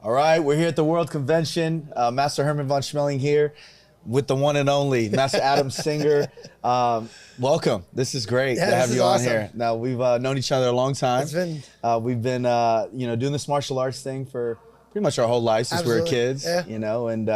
All right, we're here at the World Convention. Master Herman von Schmeling here with the one and only Master Adam Singer. Welcome. This is great to have you on here. Now, we've known each other a long time. It's been... we've been, doing this martial arts thing for pretty much our whole life since we were kids, and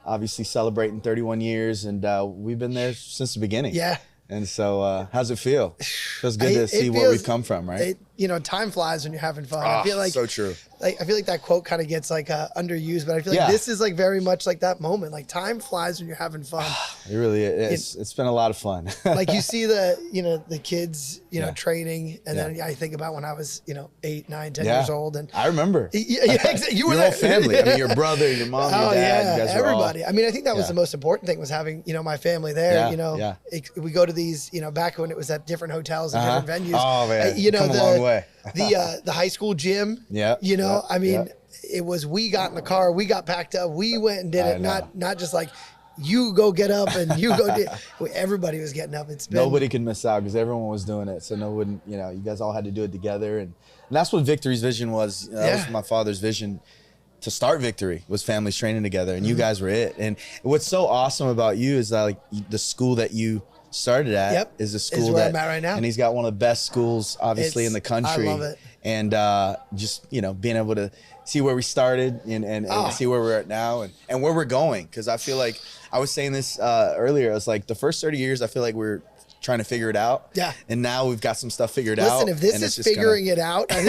obviously celebrating 31 years, and we've been there since the beginning. Yeah. And so, how's it feel? Feels good to see where we've come from, right? Time flies when you're having fun. I feel like so true. I feel like that quote kind of gets underused, but I feel like this is very much like that moment. Like time flies when you're having fun. It really is. It's been a lot of fun. Like you see the kids, training, and then I think about when I was 8, 9, 10 years old, and I remember. You were your whole family. I mean, your brother, your mom, your dad. You guys everybody. Were all, I mean, I think that was the most important thing was having my family there. We go to these back when it was at different hotels and different venues. Oh man, come a long way. The high school gym. I mean, it was, we got in the car, we got packed up, we went and did it. Not just like you go get up and you go do. Everybody was getting up. Nobody could miss out because everyone was doing it. So no one, you guys all had to do it together, and that's what Victory's vision was. That was my father's vision. To start Victory was families training together, and you guys were it. And what's so awesome about you is that the school that you started at is a school where I'm at right now. And he's got one of the best schools obviously in the country. I love it. And just being able to see where we started and see where we're at now and where we're going, because I feel like I was saying this earlier, it's like the first 30 years I feel like we're trying to figure it out. Yeah. And now we've got some stuff figured out. Listen, if this is figuring it out, I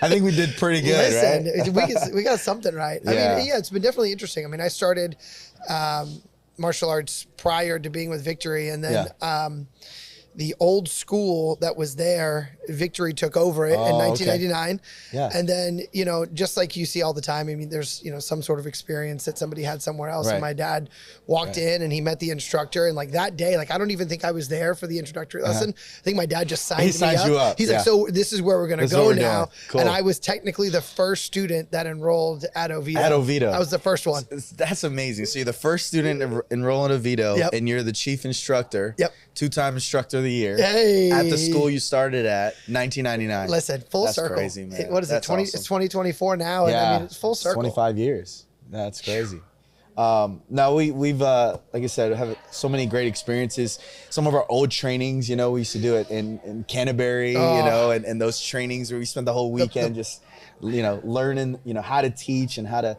think we did pretty good, right? We got something right. I mean, it's been definitely interesting. I mean, I started martial arts prior to being with Victory, and then the old school that was there, Victory took over it in 1999. Yeah. And then, just like you see all the time, I mean, there's, some sort of experience that somebody had somewhere else. And my dad walked in and he met the instructor. And like that day, like, I don't even think I was there for the introductory lesson. I think my dad just signed me up. You up. He's like, so this is where we're going to go now. Cool. And I was technically the first student that enrolled at Oviedo. At Oviedo. I was the first one. That's amazing. So you're the first student enrolling at Oviedo, and you're the chief instructor. Yep. 2-time instructor of the year at the school you started at, 1999. Listen, full circle. That's crazy, man. What is it? 20? Awesome. It's 2024 now. Yeah, and I mean, it's full circle. 25 years. That's crazy. Now we've like I said, have so many great experiences. Some of our old trainings, we used to do it in Canterbury, and those trainings where we spent the whole weekend just, learning, how to teach and how to.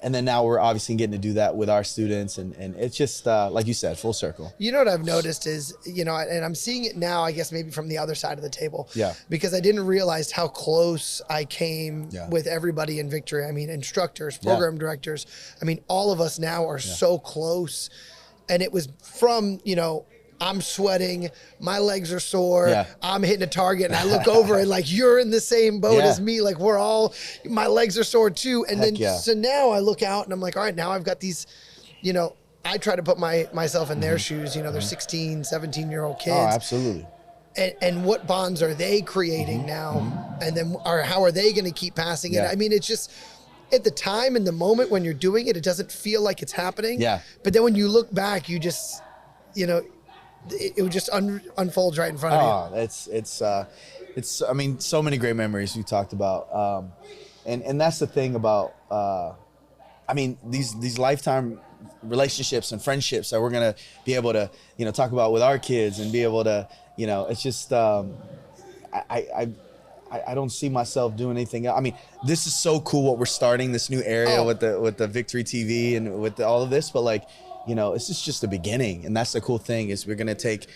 And then now we're obviously getting to do that with our students, and it's just like you said, full circle. You know what I've noticed is, and I'm seeing it now, I guess maybe from the other side of the table. Yeah. Because I didn't realize how close I came with everybody in Victory. I mean, instructors, program directors. I mean, all of us now are so close, and it was from I'm sweating, my legs are sore, I'm hitting a target, and I look over and like, you're in the same boat as me. Like my legs are sore too. And so now I look out and I'm like, all right, now I've got these, I try to put myself in their shoes, they're 16, 17-year-old kids. Oh, absolutely. And what bonds are they creating now? And then how are they going to keep passing it? I mean, it's just, at the time, in the moment when you're doing it, it doesn't feel like it's happening. Yeah. But then when you look back, you just, it just unfolds right in front of you. It's I mean, so many great memories we talked about. And that's the thing about, I mean, these lifetime relationships and friendships that we're going to be able to, talk about with our kids and be able to, it's just, I don't see myself doing anything else. I mean, this is so cool what we're starting, this new area with the Victory TV and with all of this, but like, this is just the beginning. And that's the cool thing is we're going to take,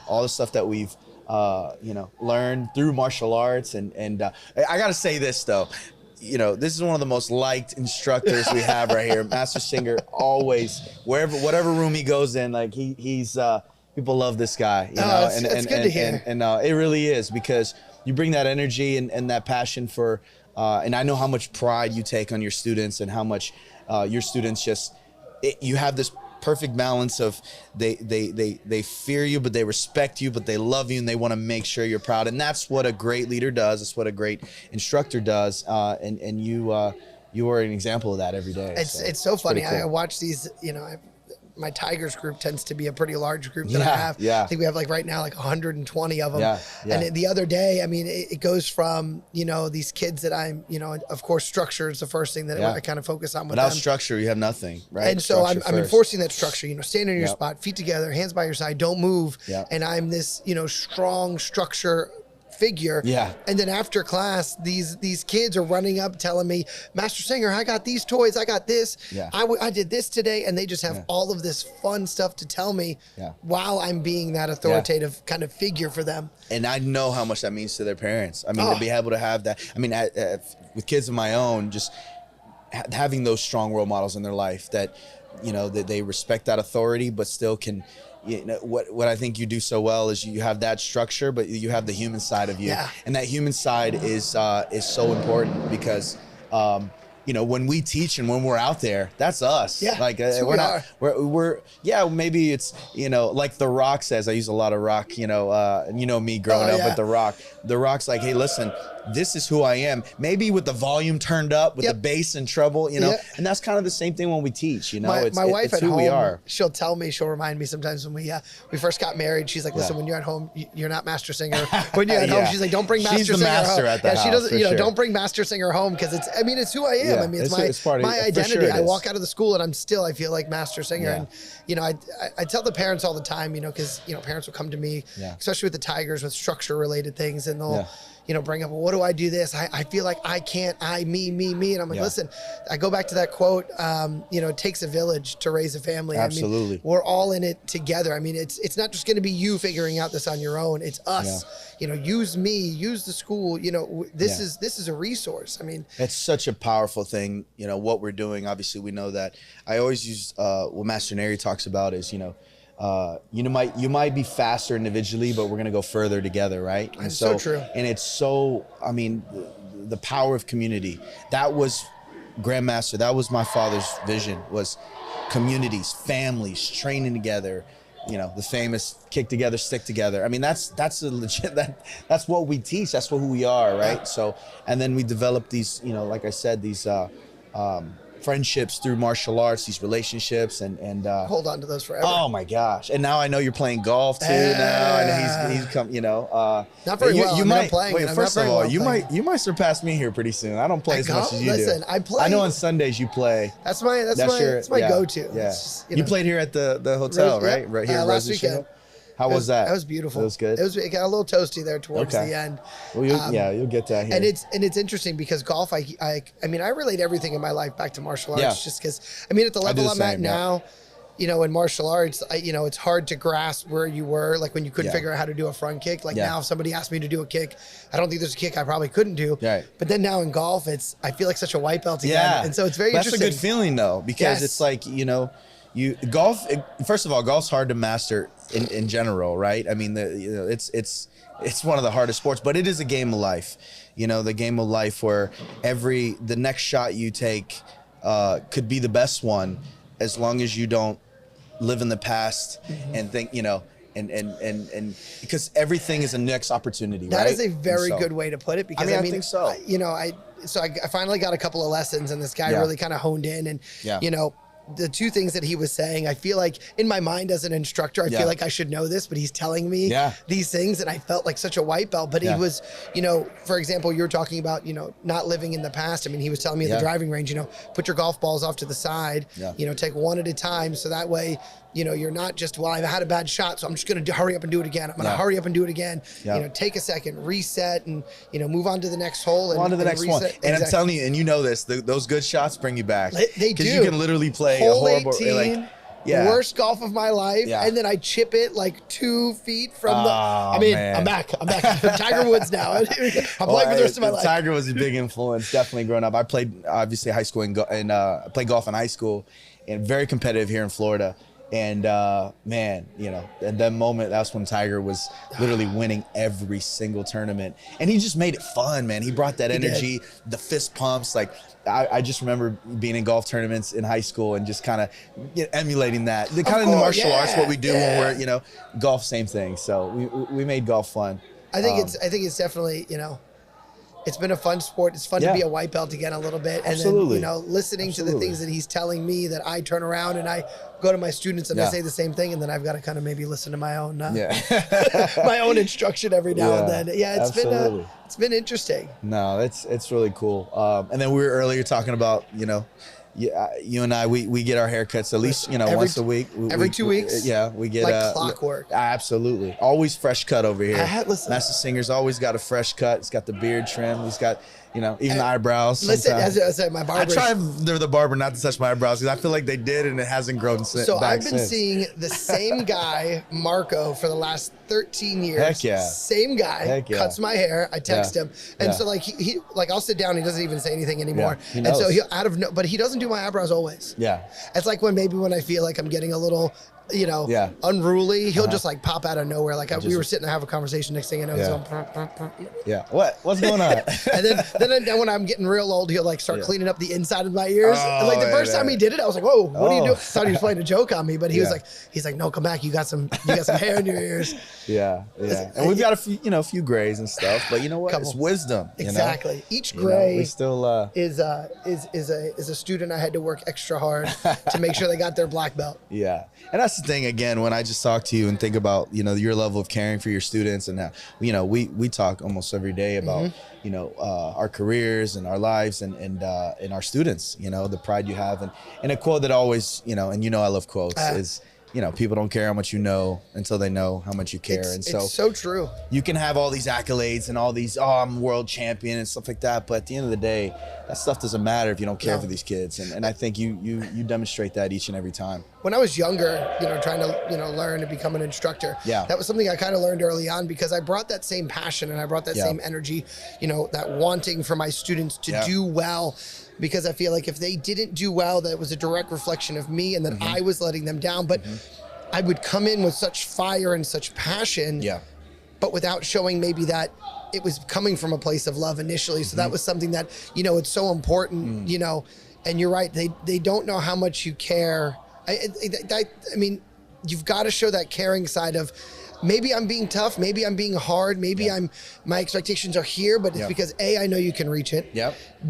all the stuff that we've, learned through martial arts. And I got to say this though, this is one of the most liked instructors we have right here. Master Singer, always, whatever room he goes in, like he's people love this guy, it's good to hear. And it really is, because you bring that energy and that passion for, and I know how much pride you take on your students and how much your students you have this perfect balance of they fear you, but they respect you, but they love you, and they want to make sure you're proud. And that's what a great leader does. It's what a great instructor does. And you are an example of that every day. It's so funny. Cool. I watch these, my Tigers group tends to be a pretty large group that I have. I think we have like right now like 120 of them. And the other day, I mean, it goes from, you know, these kids that I'm, you know, of course, structure is the first thing that I kind of focus on with Without them. structure, you have nothing, right? And so I'm enforcing that structure, you know, stand in your spot, feet together, hands by your side, don't move. And I'm this, you know, strong structure figure. And then after class, these kids are running up telling me, Master Singer, I got these toys, I got this, I did this today, and they just have all of this fun stuff to tell me while I'm being that authoritative kind of figure for them. And I know how much that means to their parents. I mean, to be able to have that, I mean, with kids of my own, just having those strong role models in their life that, you know, that they respect that authority, but still can, you know, what I think you do so well is you have that structure, but you have the human side of you, and that human side is so important because, you know, when we teach and when we're out there, that's us. Like we're maybe it's, you know, like The Rock says. I use a lot of Rock, you know, me growing up with The Rock's like, hey, listen, this is who I am. Maybe with the volume turned up, with the bass and treble, you know, and that's kind of the same thing when we teach, you know. My wife it's at who home, we are. she'll remind me sometimes when we first got married. She's like, listen, when you're at home, you're not Master Singer. When you're at home, she's like, don't bring Master Singer home. At the house, she doesn't, you know, don't bring Master Singer home because it's, I mean, it's who I am. I mean, it's my identity. I walk out of the school and I feel like Master Singer. And, you know, I tell the parents all the time, you know, because, you know, parents will come to me, especially with the Tigers, with structure related things, and they'll, you know, bring up, well, what do I do this? I feel like I can't, me. And I'm like, listen, I go back to that quote, you know, it takes a village to raise a family. Absolutely. I mean, we're all in it together. I mean, it's not just going to be you figuring out this on your own. It's us, you know, use me, use the school, you know, this is a resource. I mean, it's such a powerful thing, you know, what we're doing. Obviously we know that. I always use, what Master Neri talks about is, you know, you might be faster individually, but we're gonna go further together, right? And so true. And it's so, I mean, the power of community. That was Grandmaster. That was my father's vision, was communities, families training together. You know, the famous kick together, stick together. I mean, that's a legit, that's what we teach. That's who we are, right? So, and then we develop these, you know, like I said, these friendships through martial arts, these relationships, and hold on to those forever. Oh my gosh! And now I know you're playing golf too. Now I know he's come. You know, not very well. You might playing. Wait, first of all, you might surpass me here pretty soon. I don't play as much as you do. Listen, I play. I know on Sundays you play. That's my go-to. Yeah. Just, you played here at the hotel, right? Right here last weekend. How was that? That was beautiful. It was good. It got a little toasty there towards the end. Well, you'll get that here. And it's interesting because golf, I mean, I relate everything in my life back to martial arts, just because, I mean, at the level I'm at now, you know, in martial arts, you know, it's hard to grasp where you were, like when you couldn't figure out how to do a front kick. Like now, if somebody asked me to do a kick, I don't think there's a kick I probably couldn't do. Right. But then now in golf, I feel like such a white belt again. And so it's very interesting. That's a good feeling though, because it's like, you know, golf. First of all, golf's hard to master in general, right? I mean, you know, it's one of the hardest sports, but it is a game of life. You know, the game of life where the next shot you take could be the best one, as long as you don't live in the past and think, you know, and because everything is a next opportunity. That right? is a very good way to put it. Because I think so. I finally got a couple of lessons, and this guy really kind of honed in, and you know, the two things that he was saying, I feel like in my mind as an instructor, I feel like I should know this, but he's telling me these things, and I felt like such a white belt. But he was, you know, for example, you're talking about, you know, not living in the past. I mean, he was telling me at the driving range, you know, put your golf balls off to the side, you know, take one at a time. So that way, you know, you're not just, well, I've had a bad shot, so I'm just going to hurry up and do it again. I'm going to hurry up and do it again. You know, take a second, reset, and, you know, move on to the next hole. And, on to the next one. And I'm telling you, and you know this, those good shots bring you back. They do. Because you can literally play hole a horrible, 18, worst golf of my life, and then I chip it like 2 feet from man. I'm back. Tiger Woods now. I'm playing for the rest of my life. Tiger was a big influence, definitely growing up. I played, obviously, high school and played golf in high school, and very competitive here in Florida. And man, you know, at that moment, that's when Tiger was literally winning every single tournament. And he just made it fun, man. He brought that energy, the fist pumps. Like, I just remember being in golf tournaments in high school and just kind of emulating that. The kind of the martial arts, what we do when we're, you know, golf, same thing. So we made golf fun. I think it's definitely, you know, It's been a fun sport. It's fun to be a white belt again a little bit. And Absolutely. then, listening to the things that he's telling me, that I turn around and I go to my students and I say the same thing. And then I've got to kind of maybe listen to my own, my own instruction every now and then. Yeah, it's been interesting. No, it's really cool. And then we were earlier talking about, you and I, we get our haircuts at least, once a week. Every 2 weeks? Yeah, we get like clockwork. Absolutely. Always fresh cut over here. Listen, Master Singer's always got a fresh cut. He's got the beard trim. He's got, even the eyebrows. Listen, as I said, my barber. I try the barber not to touch my eyebrows because I feel like they did and it hasn't grown since. So I've been seeing the same guy, Marco, for the last 13 years. Heck yeah. Same guy cuts my hair. I text him, and so he I'll sit down. He doesn't even say anything anymore. He knows. And so but he doesn't do my eyebrows always. Yeah. It's like when I feel like I'm getting a little, unruly, he'll just like pop out of nowhere. Like we were sitting to have a conversation. Next thing I know, he's going. Yeah. What's going on? And then when I'm getting real old, he'll like start cleaning up the inside of my ears. And like the first time he did it, I was like, "Whoa, what are you doing?" I thought he was playing a joke on me, but he's like, "No, come back. You got some hair in your ears." Yeah. And we've got a few grays and stuff, but you know what? It's wisdom. Exactly. Each gray we still is a student I had to work extra hard to make sure they got their black belt. Yeah. And that's the thing, again, when I just talk to you and think about, your level of caring for your students and how, we talk almost every day about, our careers and our lives and our students, the pride you have. And a quote that always, and I love quotes is, people don't care how much you know until they know how much you care. It's so true. You can have all these accolades and all these, I'm world champion and stuff like that. But at the end of the day, that stuff doesn't matter if you don't care for these kids. And I think you demonstrate that each and every time. When I was younger, trying to, learn to become an instructor, that was something I kind of learned early on because I brought that same passion and I brought that same energy, that wanting for my students to do well. Because I feel like if they didn't do well, that was a direct reflection of me and that I was letting them down. But I would come in with such fire and such passion, but without showing maybe that it was coming from a place of love initially. So that was something that, it's so important, and you're right. They don't know how much you care. I mean, you've got to show that caring side of, maybe I'm being tough, maybe I'm being hard, maybe my expectations are here, but it's because A, I know you can reach it.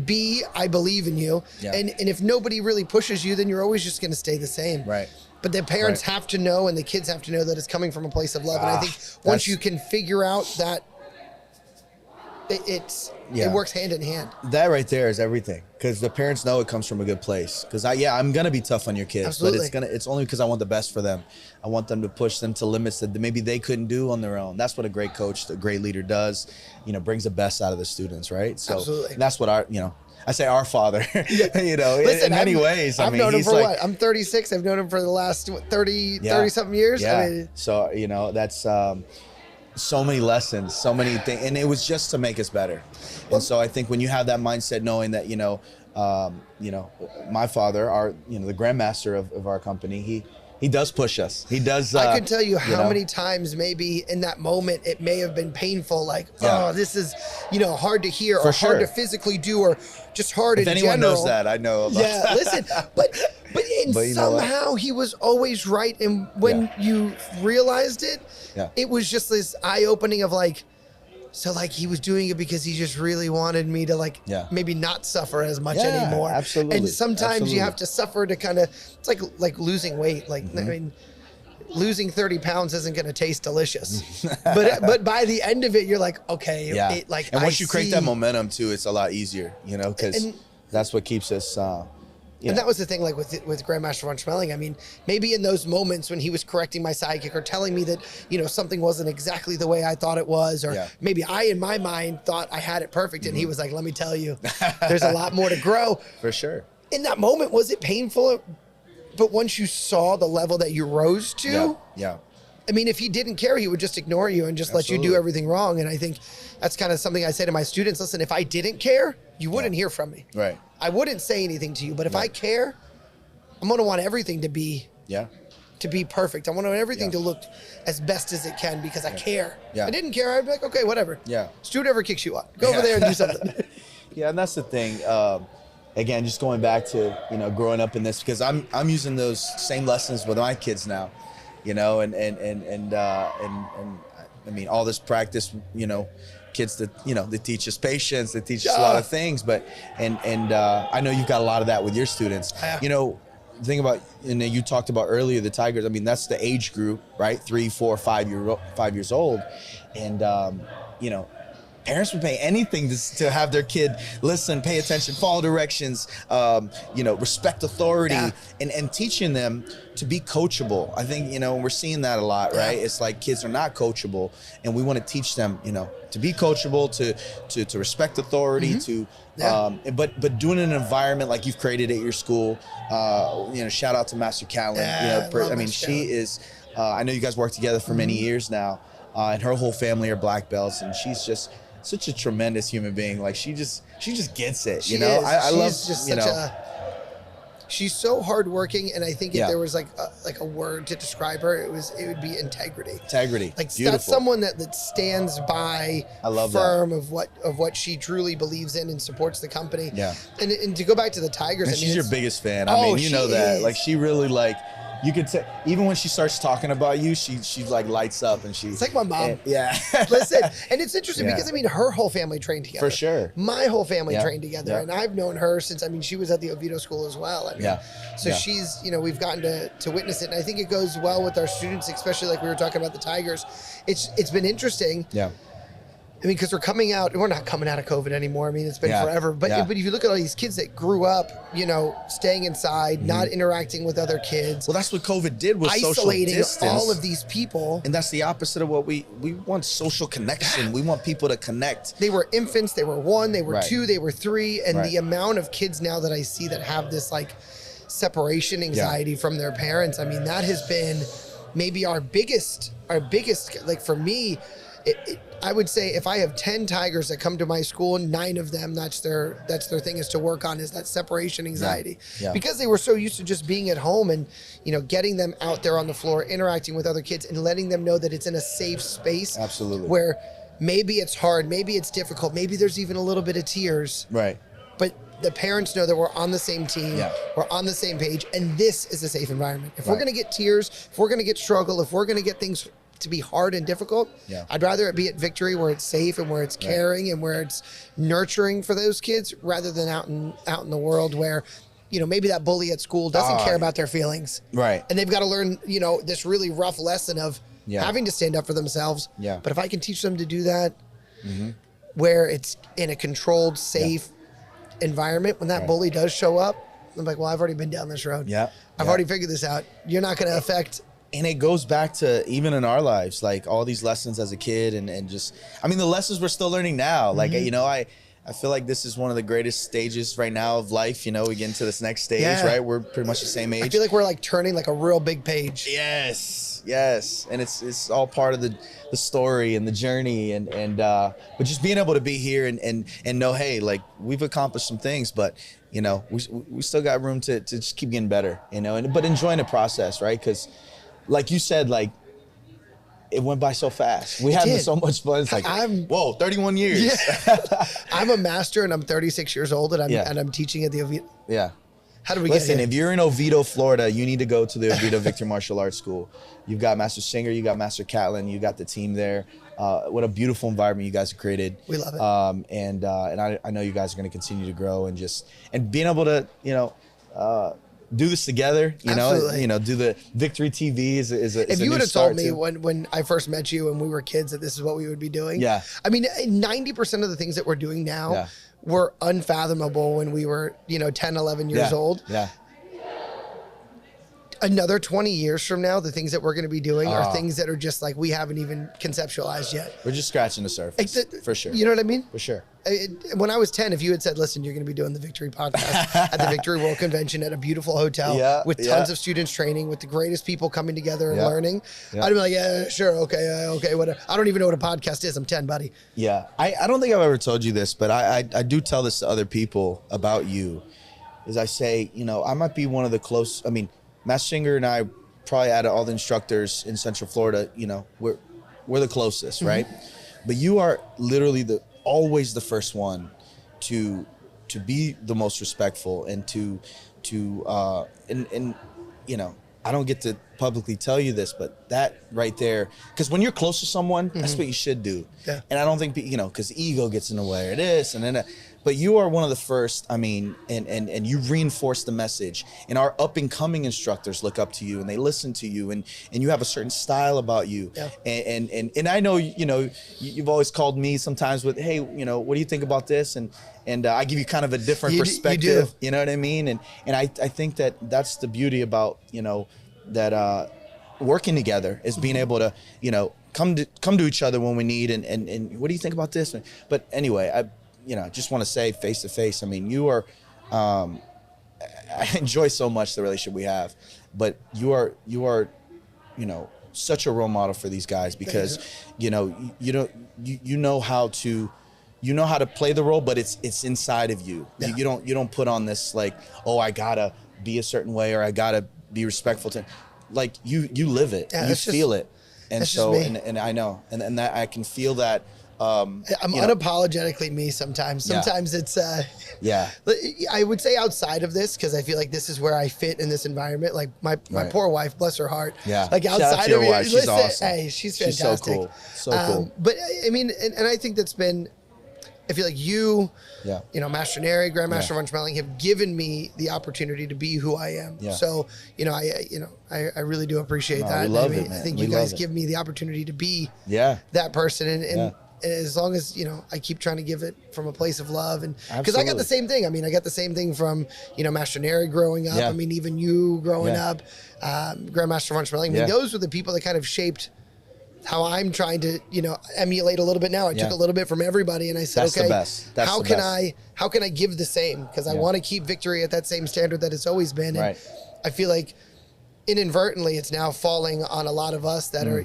B, I believe in you. And if nobody really pushes you, then you're always just going to stay the same. Right. But the parents have to know and the kids have to know that it's coming from a place of love. And I think once you can figure out that it works hand in hand. That right there is everything, because the parents know it comes from a good place. Because I'm gonna be tough on your kids, Absolutely. but it's only because I want the best for them. I want them to push them to limits that maybe they couldn't do on their own. That's what a great coach, a great leader does. Brings the best out of the students, right? So Absolutely. That's what I say our father. Listen, in many ways. I've known him for what? I'm 36. I've known him for the last 30 something years. Yeah. I mean, so that's. So many lessons, so many things, and it was just to make us better. And so I think when you have that mindset, knowing that my father, the grandmaster of our company, he does push us. He does. I can tell you how many times maybe in that moment it may have been painful, like, oh, this is hard to hear or hard to physically do or just hard in general. If anyone knows that, I know about that. Listen, but somehow he was always right, and when you realized it, it was just this eye-opening of he was doing it because he just really wanted me to maybe not suffer as much anymore. Absolutely. And sometimes you have to suffer to kind of, it's like losing weight. I mean, losing 30 pounds isn't going to taste delicious, but by the end of it, you're like, okay. And once you create that momentum too, it's a lot easier, because that's what keeps us. And that was the thing, with Grandmaster von Schmeling. I mean, maybe in those moments when he was correcting my sidekick or telling me that, something wasn't exactly the way I thought it was, or maybe I, in my mind, thought I had it perfect. And he was like, let me tell you, there's a lot more to grow. For sure. In that moment, was it painful? But once you saw the level that you rose to, I mean, if he didn't care, he would just ignore you and just let you do everything wrong. And I think that's kind of something I say to my students. Listen, if I didn't care, you wouldn't hear from me. Right. I wouldn't say anything to you. But if I care, I'm going to want everything to be perfect. I want everything to look as best as it can because I care. If I didn't care, I'd be like, okay, whatever. Student ever kicks you out, go over there and do something. And that's the thing. Again, just going back to, growing up in this, because I'm using those same lessons with my kids now. And I mean, all this practice, kids that, you know, they teach us patience, they teach us a lot of things, but, and I know you've got a lot of that with your students. You know, the thing about, and you talked about earlier, the Tigers, I mean, that's the age group, right? 3, 4, 5 years old. And, you know, parents would pay anything to have their kid listen, pay attention, follow directions, you know, respect authority, and teaching them to be coachable. I think, you know, we're seeing that a lot, right? It's like kids are not coachable, and we want to teach them, you know, to be coachable, to respect authority, but doing it in an environment like you've created at your school. You know, shout out to Master Callan. You know, I mean, she is. I know you guys worked together for many years now, and her whole family are black belts, and she's just such a tremendous human being. Like she just gets it, you know. I love just you know. She's so hardworking, and I think if there was like a word to describe her, it would be integrity. Integrity, like beautiful. That's someone that stands by, firm of what she truly believes in and supports the company. Yeah, and to go back to the Tigers, and she's your biggest fan. I mean, you know that. Like she really like. You could say, even when she starts talking about you, she like lights up, and it's like my mom. Yeah. Listen, and it's interesting because I mean, her whole family trained together. For sure. My whole family trained together, and I've known her since, I mean, she was at the Oviedo School as well. I mean, so she's, you know, we've gotten to witness it, and I think it goes well with our students, especially like we were talking about the Tigers. It's been interesting. Yeah. I mean, because we're not coming out of COVID anymore. I mean, it's been forever. But if you look at all these kids that grew up, you know, staying inside, not interacting with other kids. Well, that's what COVID did, was isolating social distance. all of these people. And that's the opposite of what we want. Social connection. We want people to connect. They were infants. They were 1. They were 2. They were 3. And the amount of kids now that I see that have this like separation anxiety from their parents. I mean, that has been maybe our biggest. Like for me. I would say if I have 10 Tigers that come to my school, 9 of them, that's their thing is to work on, is that separation anxiety. Because they were so used to just being at home and, you know, getting them out there on the floor, interacting with other kids and letting them know that it's in a safe space. Absolutely. Where maybe it's hard, maybe it's difficult, maybe there's even a little bit of tears. Right. But the parents know that we're on the same team, we're on the same page, and this is a safe environment. If we're going to get tears, if we're going to get struggle, if we're going to get things to be hard and difficult, I'd rather it be at Victory where it's safe and where it's caring and where it's nurturing for those kids, rather than out in the world where, you know, maybe that bully at school doesn't care about their feelings. Right. And they've got to learn, you know, this really rough lesson of having to stand up for themselves. Yeah. But if I can teach them to do that where it's in a controlled, safe environment, when that bully does show up, I'm like, well, I've already been down this road. I've already figured this out. You're not going to affect. And it goes back to even in our lives, like all these lessons as a kid and just, I mean, the lessons we're still learning now. Like, you know, I feel like this is one of the greatest stages right now of life. You know, we get into this next stage, right? We're pretty much the same age. I feel like we're like turning like a real big page. Yes. And it's all part of the story and the journey but just being able to be here and know, hey, like we've accomplished some things, but you know, we still got room to just keep getting better, you know, but enjoying the process, right? Because like you said, like it went by so fast. We had so much fun. It's like, whoa, 31 years. Yeah. I'm a master and I'm 36 years old and I'm teaching at the Oviedo. Yeah. How do we get here? Listen, if you're in Oviedo, Florida, you need to go to the Oviedo Victor Martial Arts School. You've got Master Singer, you got Master Catlin, you got the team there. What a beautiful environment you guys have created. We love it. And I know you guys are going to continue to grow and being able to, you know, do this together, you know, do the Victory TV is if you would have told me when I first met you and we were kids that this is what we would be doing. Yeah. I mean, 90% of the things that we're doing now were unfathomable when we were, you know, 10, 11 years old. Yeah. Another 20 years from now, the things that we're going to be doing are things that are just like we haven't even conceptualized yet. We're just scratching the surface, for sure. You know what I mean? For sure. When I was 10, if you had said, listen, you're going to be doing the Victory podcast at the Victory World Convention at a beautiful hotel with tons of students training, with the greatest people coming together and learning, I'd be like, yeah, sure, okay, whatever. I don't even know what a podcast is. I'm 10, buddy. Yeah. I don't think I've ever told you this, but I do tell this to other people about you, is I say, you know, I might be one of the Master Singer and I, probably out of all the instructors in Central Florida, you know, we're the closest, right? But you are literally always the first one to be the most respectful and to you know, I don't get to publicly tell you this, but that right there, because when you're close to someone, that's what you should do. Yeah. And I don't think, because ego gets in the way of this and then, but you are one of the first, I mean, and you reinforce the message. And our up and coming instructors look up to you and they listen to you and you have a certain style about you. Yeah. And I know, you've always called me sometimes with, hey, what do you think about this? And I give you kind of a different perspective, you know what I mean? And I think that's the beauty about, that working together is being able to, come to each other when we need and what do you think about this? But anyway, I just want to say face to face, I mean, you are, I enjoy so much the relationship we have, but you are, such a role model for these guys because, you know how to play the role, but it's inside of you. Yeah. You don't put on this like, oh, I gotta be a certain way or I gotta be respectful to, like you live it, you feel it. And so, and I know, and that I can feel that. I'm unapologetically me sometimes. Sometimes it's I would say outside of this, because I feel like this is where I fit in this environment. Like my poor wife, bless her heart. Yeah. Like outside of it, she's awesome. Hey, she's fantastic. So cool. So cool. But I mean, and I think that's been, I feel like you, Master Neri, Grandmaster Von Schmeling have given me the opportunity to be who I am. Yeah. So, I really do appreciate that. We love it, man. I think you guys give me the opportunity to be that person. And as long as, I keep trying to give it from a place of love. And because I got the same thing. I mean, I got the same thing from, Master Neri growing up. I mean, even you growing up, Grandmaster Von Schmeling. I mean, those were the people that kind of shaped how I'm trying to, emulate a little bit now. I took a little bit from everybody and I said, okay, how can I give the same? Because I want to keep Victory at that same standard that it's always been. And I feel like inadvertently it's now falling on a lot of us that are,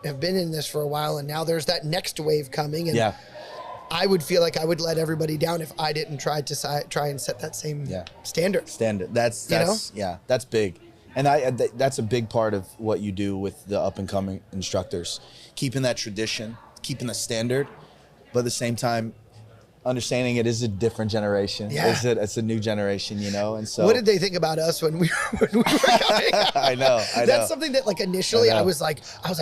have been in this for a while. And now there's that next wave coming. And I would feel like I would let everybody down if I didn't try and set that same standard. That's that's big. And that's a big part of what you do with the up and coming instructors, keeping that tradition, keeping the standard, but at the same time, understanding it is a different generation. Yeah. It's a new generation, and so. What did they think about us when we were coming? I know. That's something that like initially I was like,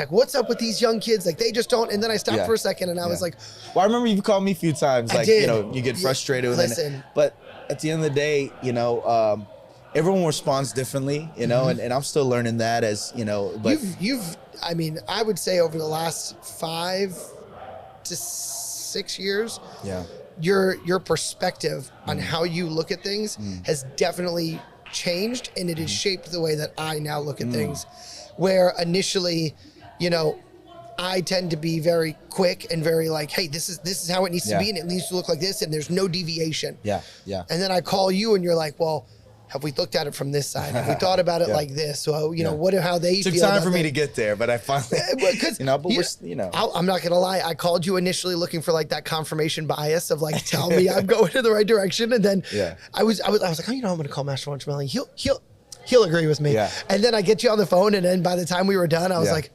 what's up with these young kids? Like they just don't. And then I stopped for a second and I was like. Well, I remember you've called me a few times, like, you get frustrated with it. But at the end of the day, everyone responds differently, and I'm still learning that as, but I mean, I would say over the last 5 to 6 years, your perspective on how you look at things has definitely changed, and it has shaped the way that I now look at things. Where initially, I tend to be very quick and very like, hey, this is how it needs to be, and it needs to look like this, and there's no deviation. Yeah. And then I call you, and you're like, well, have we looked at it from this side? Have we thought about it like this? So, how they feel. Took time for me to get there, but I finally, I'm not going to lie. I called you initially looking for like that confirmation bias of like, tell me I'm going in the right direction. And then I was like, oh, I'm going to call Master Von Schmeling. He'll agree with me. Yeah. And then I get you on the phone. And then by the time we were done, I was like,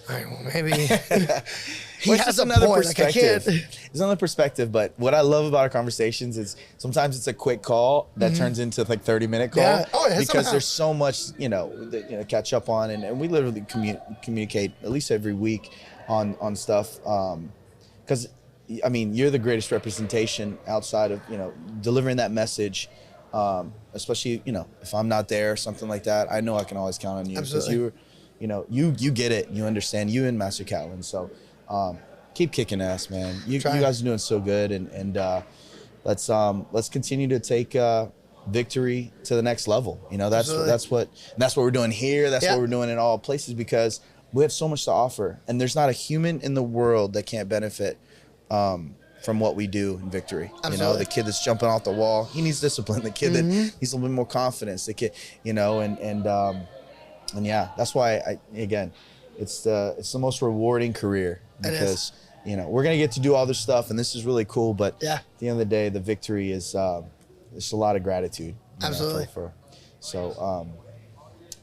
all right, well, maybe he has another perspective. There's another perspective, but what I love about our conversations is sometimes it's a quick call that turns into like 30-minute call. Yeah. Because there's so much, catch up on, and we literally communicate at least every week on stuff. Because I mean, you're the greatest representation outside of delivering that message. Especially if I'm not there or something like that, I know I can always count on you because you get it, you understand, you and Master Catlin. So keep kicking ass, man. You guys are doing so good, and let's continue to take Victory to the next level. That's what we're doing here. That's what we're doing in all places, because we have so much to offer, and there's not a human in the world that can't benefit from what we do in Victory. Absolutely. The kid that's jumping off the wall, he needs discipline. The kid that needs a little bit more confidence. The kid, and that's why it's the most rewarding career, because we're gonna get to do all this stuff, and this is really cool. But at the end of the day, the Victory is it's a lot of gratitude. Absolutely.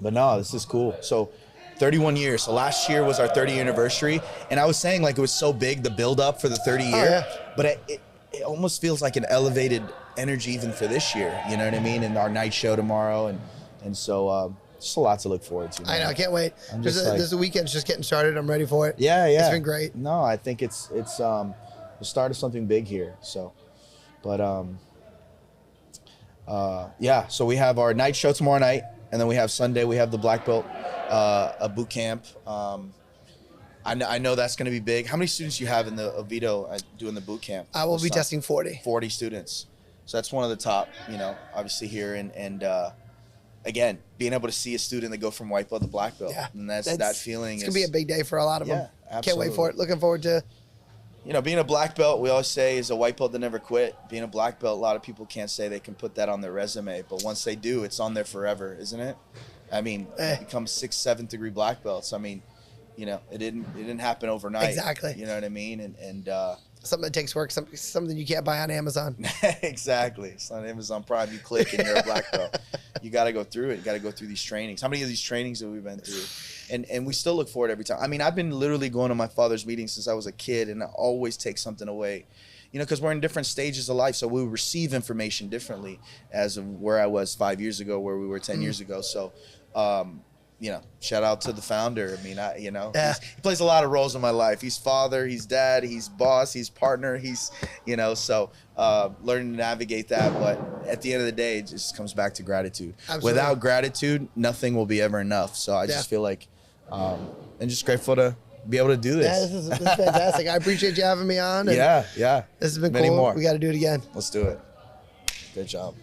But no, this is cool. So 31 years. So last year was our 30th anniversary, and I was saying like it was so big, the build up for the 30 year, but it almost feels like an elevated energy even for this year. You know what I mean? And our night show tomorrow, and so. just a lot to look forward to, man. I know, I can't wait. This weekend's just getting started. I'm ready for it. Yeah. It's been great. No, I think it's the start of something big here. So, but yeah. So we have our night show tomorrow night, and then we have Sunday. We have the black belt a boot camp. I know that's going to be big. How many students you have in the Oviedo doing the boot camp? I will be testing 40. 40 students. So that's one of the top, obviously here. And again, being able to see a student that go from white belt to black belt. Yeah. And that feeling It's going to be a big day for a lot of them. Yeah, absolutely. Can't wait for it. Looking forward to being a black belt, we always say, is a white belt that never quit. Being a black belt, a lot of people can't say they can put that on their resume. But once they do, it's on there forever, isn't it? I mean, it becomes 6th, 7th degree black belts. I mean, it didn't happen overnight. Exactly. You know what I mean? And something that takes work, something you can't buy on Amazon. Exactly. It's on Amazon Prime. You click and you're a black belt. You got to go through it. You got to go through these trainings. How many of these trainings have we been through? And we still look forward every time. I mean, I've been literally going to my father's meetings since I was a kid, and I always take something away. Because we're in different stages of life, so we receive information differently as of where I was 5 years ago, where we were 10 years ago. So, shout out to the founder. I mean, he plays a lot of roles in my life. He's father, he's dad, he's boss, he's partner, so learning to navigate that. But at the end of the day, it just comes back to gratitude. Absolutely. Without gratitude, nothing will be ever enough. So I just feel like, I'm just grateful to be able to do this. Yeah, this is fantastic. I appreciate you having me on. Yeah. This has been Many cool. more. We got to do it again. Let's do it. Good job.